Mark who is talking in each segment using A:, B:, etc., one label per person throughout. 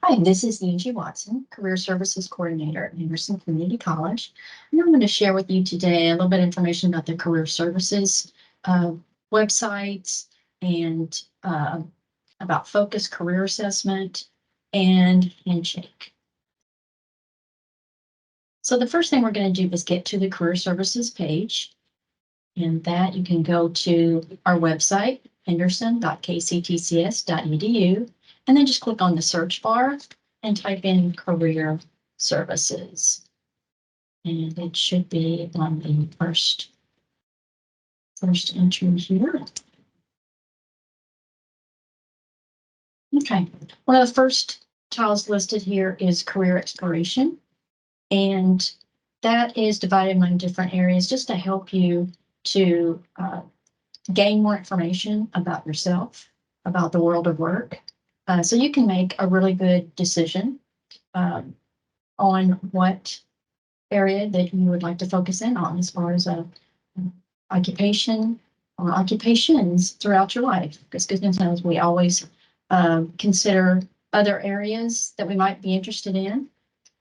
A: Hi, this is Angie Watson, Career Services Coordinator at Henderson Community College. And I'm going to share with you today a little bit of information about the Career Services websites and about Focus Career Assessment and Handshake. So the first thing we're going to do is get to the Career Services page. And that you can go to our website, henderson.kctcs.edu, and then just click on the search bar and type in Career Services. And it should be on the first entry here. Okay, one of the first tiles listed here is Career Exploration. And that is divided among different areas just to help you to gain more information about yourself, about the world of work. So you can make a really good decision on what area that you would like to focus in on as far as occupation or occupations throughout your life. Because goodness knows we always consider other areas that we might be interested in.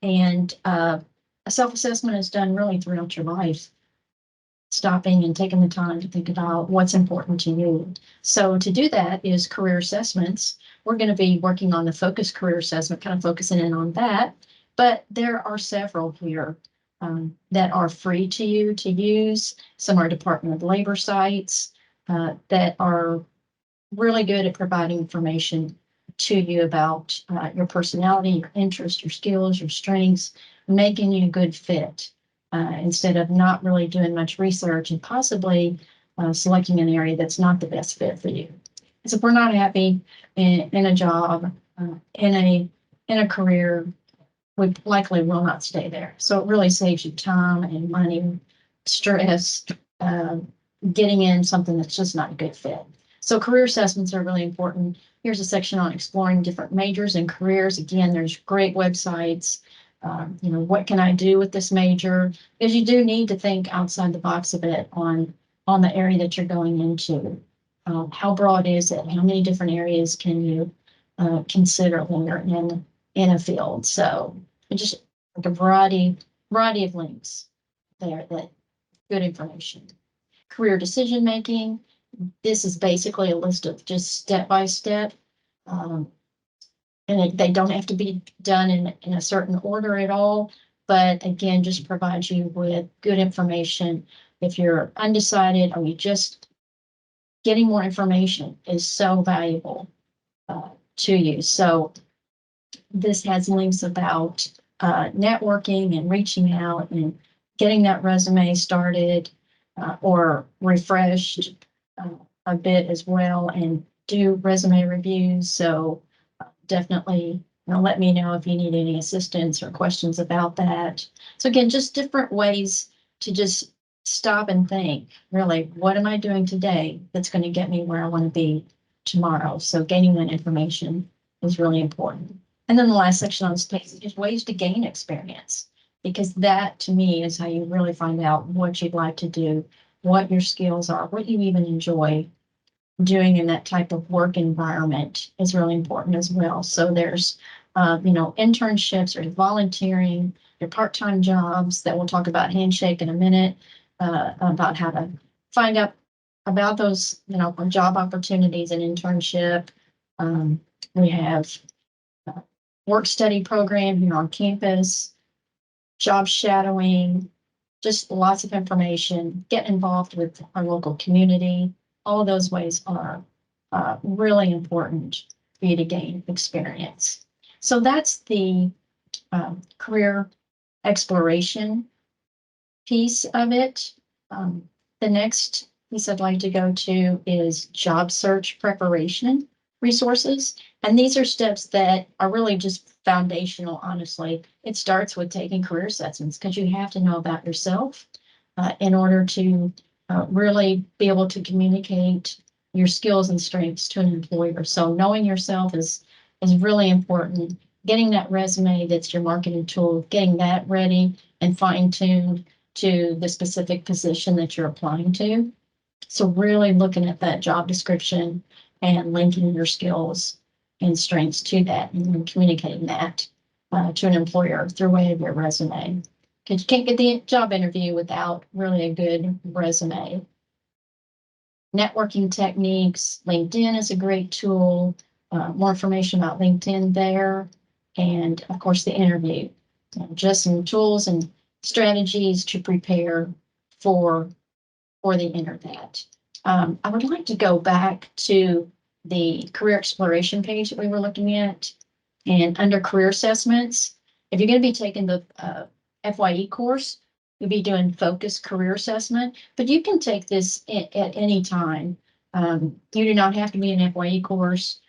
A: And a self-assessment is done really throughout your life, stopping and taking the time to think about what's important to you. So to do that is career assessments. We're going to be working on the focus career assessment, kind of focusing in on that. But there are several here that are free to you to use. Some are Department of Labor sites that are really good at providing information to you about your personality, your interests, your skills, your strengths, making you a good fit. Instead of not really doing much research and possibly selecting an area that's not the best fit for you. So if we're not happy in a job, in a career, we likely will not stay there. So it really saves you time and money, stress, getting in something that's just not a good fit. So career assessments are really important. Here's a section on exploring different majors and careers. Again, there's great websites. What can I do with this major? Because you do need to think outside the box a bit on the area that you're going into. How broad is it? How many different areas can you consider when you're in a field? So just like a variety of links there, that good information. Career decision making. This is basically a list of just step-by-step. And they don't have to be done in a certain order at all. But again, just provides you with good information. If you're undecided or you just getting more information is so valuable to you. So this has links about networking and reaching out and getting that resume started or refreshed a bit as well, and do resume reviews. So definitely let me know if you need any assistance or questions about that. So again, just different ways to just stop and think, really, what am I doing today that's going to get me where I want to be tomorrow? So gaining that information is really important. And then the last section on this page is ways to gain experience, because that to me is how you really find out what you'd like to do, what your skills are, what you even enjoy doing in that type of work environment is really important as well. So there's, internships or volunteering, your part-time jobs that we'll talk about Handshake in a minute, about how to find out about those, job opportunities and internship. We have work study program here on campus, job shadowing, just lots of information, get involved with our local community. All of those ways are really important for you to gain experience. So that's the career exploration piece of it. The next piece I'd like to go to is job search preparation resources. And these are steps that are really just foundational, honestly. It starts with taking career assessments, because you have to know about yourself in order to really be able to communicate your skills and strengths to an employer. So knowing yourself is really important. Getting that resume that's your marketing tool, getting that ready and fine-tuned to the specific position that you're applying to. So really looking at that job description and linking your skills and strengths to that, and then communicating that to an employer through way of your resume. Because you can't get the job interview without really a good resume. Networking techniques, LinkedIn is a great tool. More information about LinkedIn there. And of course, the interview. Just some tools and strategies to prepare for the interview. I would like to go back to the career exploration page that we were looking at. And under career assessments, if you're going to be taking the FYE course, you'll be doing focused career assessment, but you can take this at any time. You do not have to be an FYE course.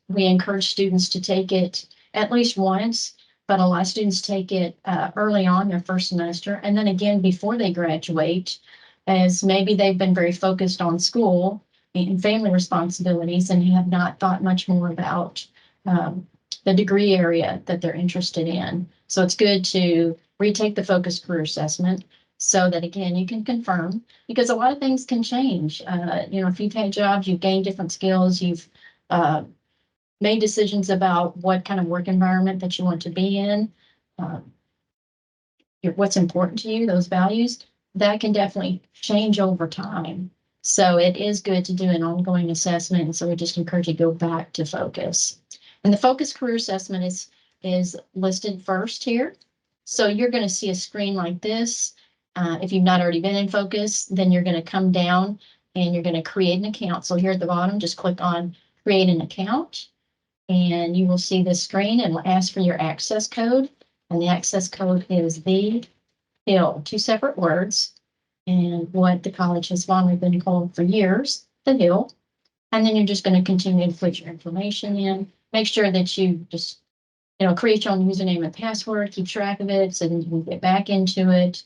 A: We encourage students to take it at least once, but a lot of students take it early on their first semester, and then again before they graduate, as maybe they've been very focused on school and family responsibilities and have not thought much more about the degree area that they're interested in. So it's good to retake the focused career assessment so that, again, you can confirm, because a lot of things can change. If you've had jobs, you've gained different skills, you've made decisions about what kind of work environment that you want to be in, what's important to you, those values, that can definitely change over time. So it is good to do an ongoing assessment. And so we just encourage you to go back to focus. And the focus career assessment is listed first here. So you're going to see a screen like this. If you've not already been in focus, then you're going to come down and you're going to create an account. So here at the bottom, just click on create an account. And you will see this screen and will ask for your access code. And the access code is the Hill, 2 separate words, and what the college has fondly been called for years, the Hill. And then you're just going to continue to put your information in. Make sure that you just, create your own username and password, keep track of it so that you can get back into it.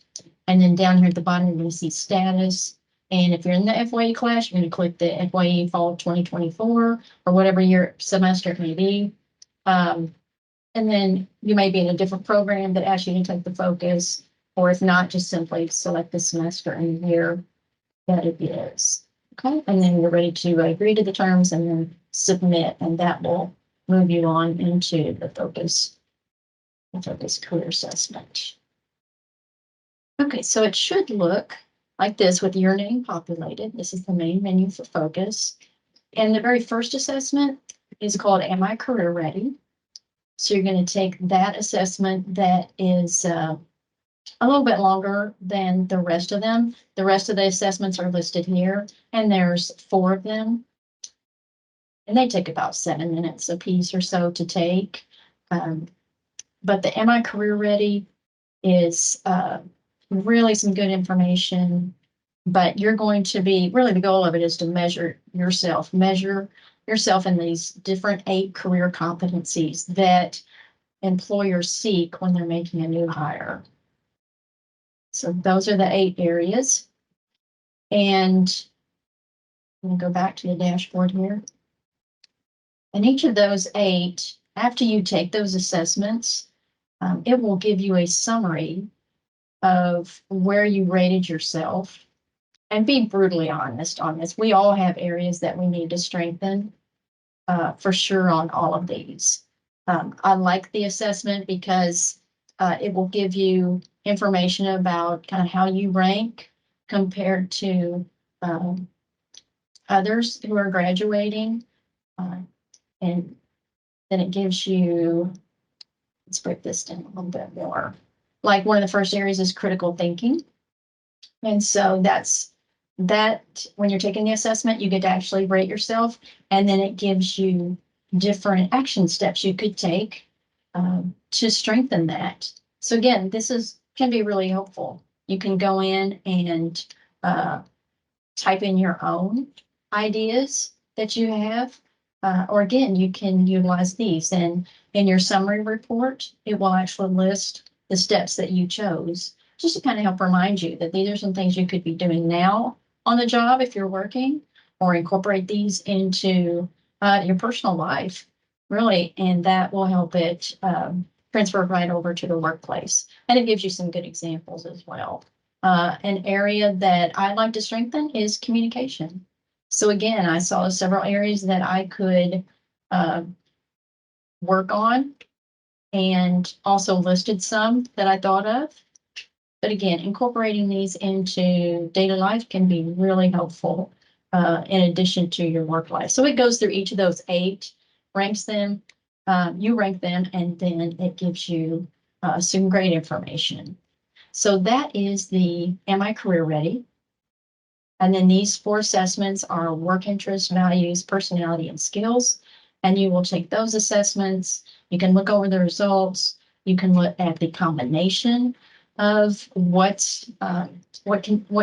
A: And then down here at the bottom, you're going to see status. And if you're in the FYE class, you're going to click the FYE Fall 2024 or whatever your semester it may be. And then you may be in a different program that asks you to take the focus, or if not, just simply select the semester and year that it is. Okay, and then you're ready to agree to the terms and then submit, and that will move you on into the focus career assessment. Okay, so it should look like this with your name populated. This is the main menu for focus. And the very first assessment is called Am I Career Ready? So you're going to take that assessment that is a little bit longer than the rest of them. The rest of the assessments are listed here, and there's 4 of them. And they take about 7 minutes a piece or so to take. But the Am I Career Ready is really some good information. But you're going to be, really the goal of it is to measure yourself in these different 8 career competencies that employers seek when they're making a new hire. So those are the 8 areas. And I'm going to go back to the dashboard here. And each of those 8, after you take those assessments, it will give you a summary of where you rated yourself. And be brutally honest on this. We all have areas that we need to strengthen, for sure, on all of these. I like the assessment because it will give you information about kind of how you rank compared to others who are graduating. And then it gives you, let's break this down a little bit more. Like one of the first areas is critical thinking. And so that's that when you're taking the assessment, you get to actually rate yourself, and then it gives you different action steps you could take to strengthen that. So again, this can be really helpful. You can go in and type in your own ideas that you have, or again, you can utilize these. And in your summary report, it will actually list the steps that you chose, just to kind of help remind you that these are some things you could be doing now on the job if you're working, or incorporate these into your personal life, really, and that will help it transfer right over to the workplace. And it gives you some good examples as well. An area that I'd like to strengthen is communication. So again, I saw several areas that I could uh, work on, and also listed some that I thought of. But again, incorporating these into daily life can be really helpful in addition to your work life. So it goes through each of those 8, ranks them, you rank them, and then it gives you some great information. So that is the Am I Career Ready? And then these 4 assessments are work interests, values, personality, and skills. And you will take those assessments. You can look over the results. You can look at the combination of what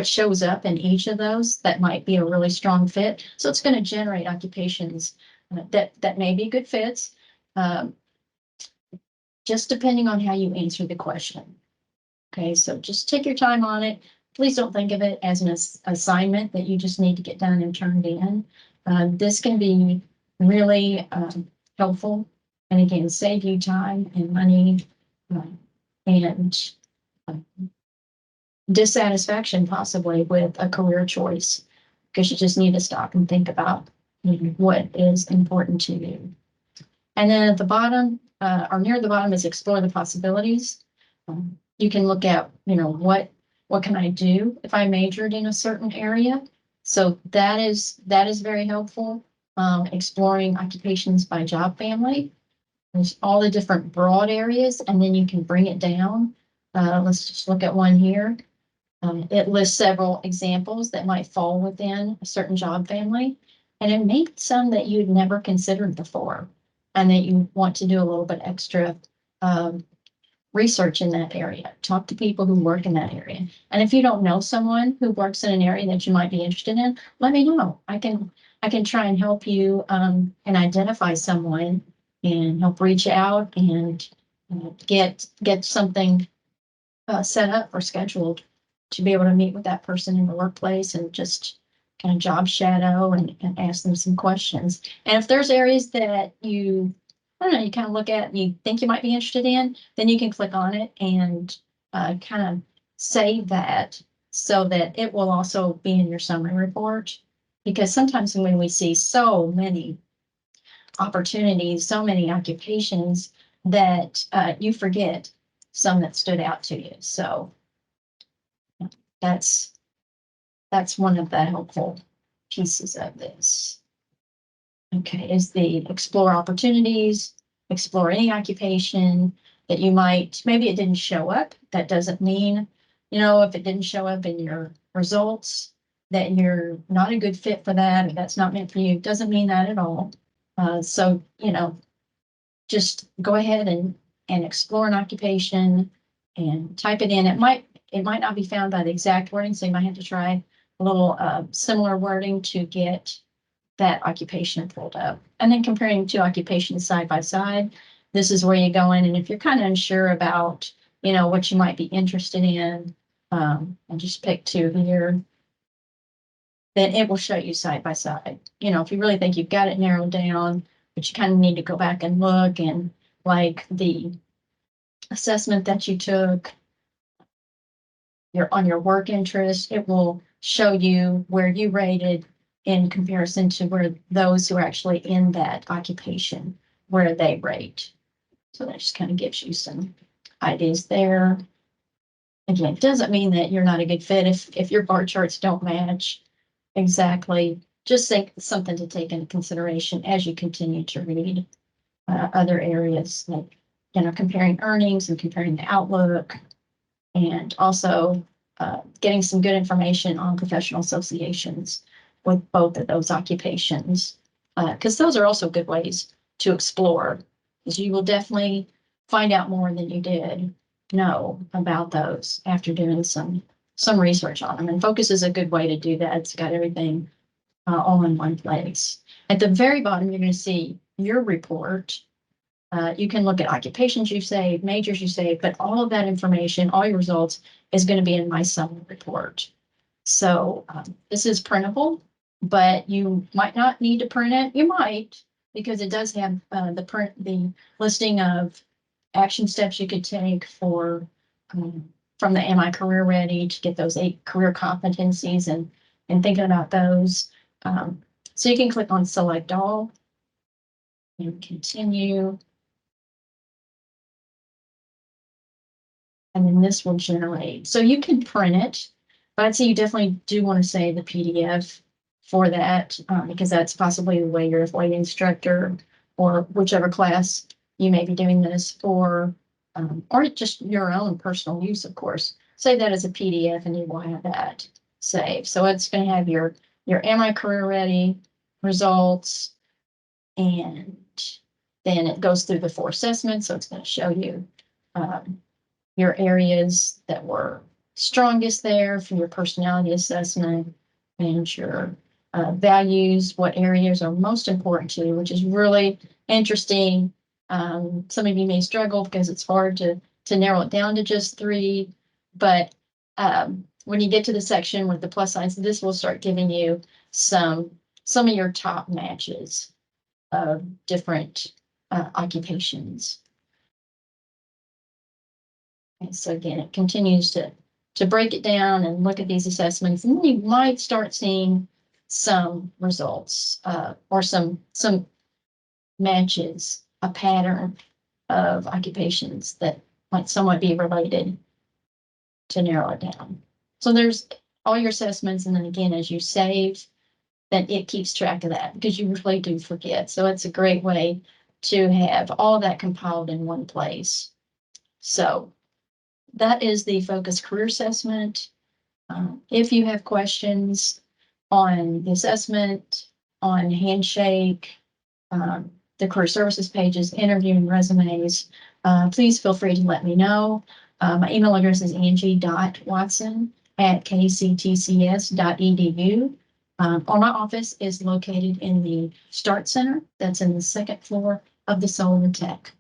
A: shows up in each of those that might be a really strong fit. So it's going to generate occupations that may be good fits, just depending on how you answer the question. Okay, so just take your time on it. Please don't think of it as an assignment that you just need to get done and turned in. This can be really helpful, and again, save you time and money and dissatisfaction possibly with a career choice, because you just need to stop and think about what is important to you. And then at the bottom, or near the bottom, is explore the possibilities. You can look at, what can I do if I majored in a certain area? So that is very helpful. Exploring occupations by job family. There's all the different broad areas, and then you can bring it down. Let's just look at one here. It lists several examples that might fall within a certain job family, and it may be some that you'd never considered before, and that you want to do a little bit extra research in that area. Talk to people who work in that area. And if you don't know someone who works in an area that you might be interested in, let me know. I can try and help you and identify someone and help reach out and get something set up or scheduled to be able to meet with that person in the workplace and just kind of job shadow and ask them some questions. And if there's areas that you kind of look at and you think you might be interested in, then you can click on it and kind of save that so that it will also be in your summary report. Because sometimes when we see so many opportunities, so many occupations, that you forget some that stood out to you. So that's one of the helpful pieces of this. Okay, is the explore opportunities, explore any occupation that you might, maybe it didn't show up. That doesn't mean, if it didn't show up in your results, that you're not a good fit for that, or that's not meant for you. It doesn't mean that at all. So, just go ahead and explore an occupation and type it in. It might not be found by the exact wording, so you might have to try a little similar wording to get that occupation pulled up. And then comparing 2 occupations side by side, this is where you go in. And if you're kind of unsure about, what you might be interested in, and just pick 2 here, then it will show you side by side. If you really think you've got it narrowed down, but you kind of need to go back and look, and like the assessment that you took, on your work interest, it will show you where you rated in comparison to where those who are actually in that occupation, where they rate. So that just kind of gives you some ideas there. Again, it doesn't mean that you're not a good fit if your bar charts don't match exactly. Just think something to take into consideration as you continue to read other areas, like comparing earnings and comparing the outlook, and also getting some good information on professional associations with both of those occupations, because those are also good ways to explore, because you will definitely find out more than you did know about those after doing some research on them. And Focus is a good way to do that. It's got everything all in one place. At the very bottom, you're going to see your report. You can look at occupations you saved, majors you saved, but all of that information, all your results, is going to be in my summary report. So this is printable, but you might not need to print it. You might, because it does have the listing of action steps you could take for from the Am I Career Ready to get those 8 career competencies and thinking about those. So you can click on Select All. and continue. And then this will generate. So you can print it, but I'd say you definitely do want to save the PDF for that because that's possibly the way your FOIA instructor or whichever class you may be doing this for, or just your own personal use, of course. Save that as a PDF and you will have that saved. So it's going to have your Am I Career Ready results, and then it goes through the 4 assessments. So it's going to show you your areas that were strongest there for your personality assessment and your values, what areas are most important to you, which is really interesting. Some of you may struggle because it's hard to narrow it down to just 3, but when you get to the section with the plus signs, this will start giving you some of your top matches of different occupations. And so again, it continues to break it down and look at these assessments, and you might start seeing some results or some matches, a pattern of occupations that might somewhat be related to narrow it down. So there's all your assessments, and then again, as you save, then it keeps track of that because you really do forget. So it's a great way to have all of that compiled in one place. So that is the focus career assessment. If you have questions on the assessment, on Handshake, the career services pages, interviewing resumes, please feel free to let me know. My email address is angie.watson@kctcs.edu. Or my office is located in the Start Center. That's in the 2nd floor of the Solar Tech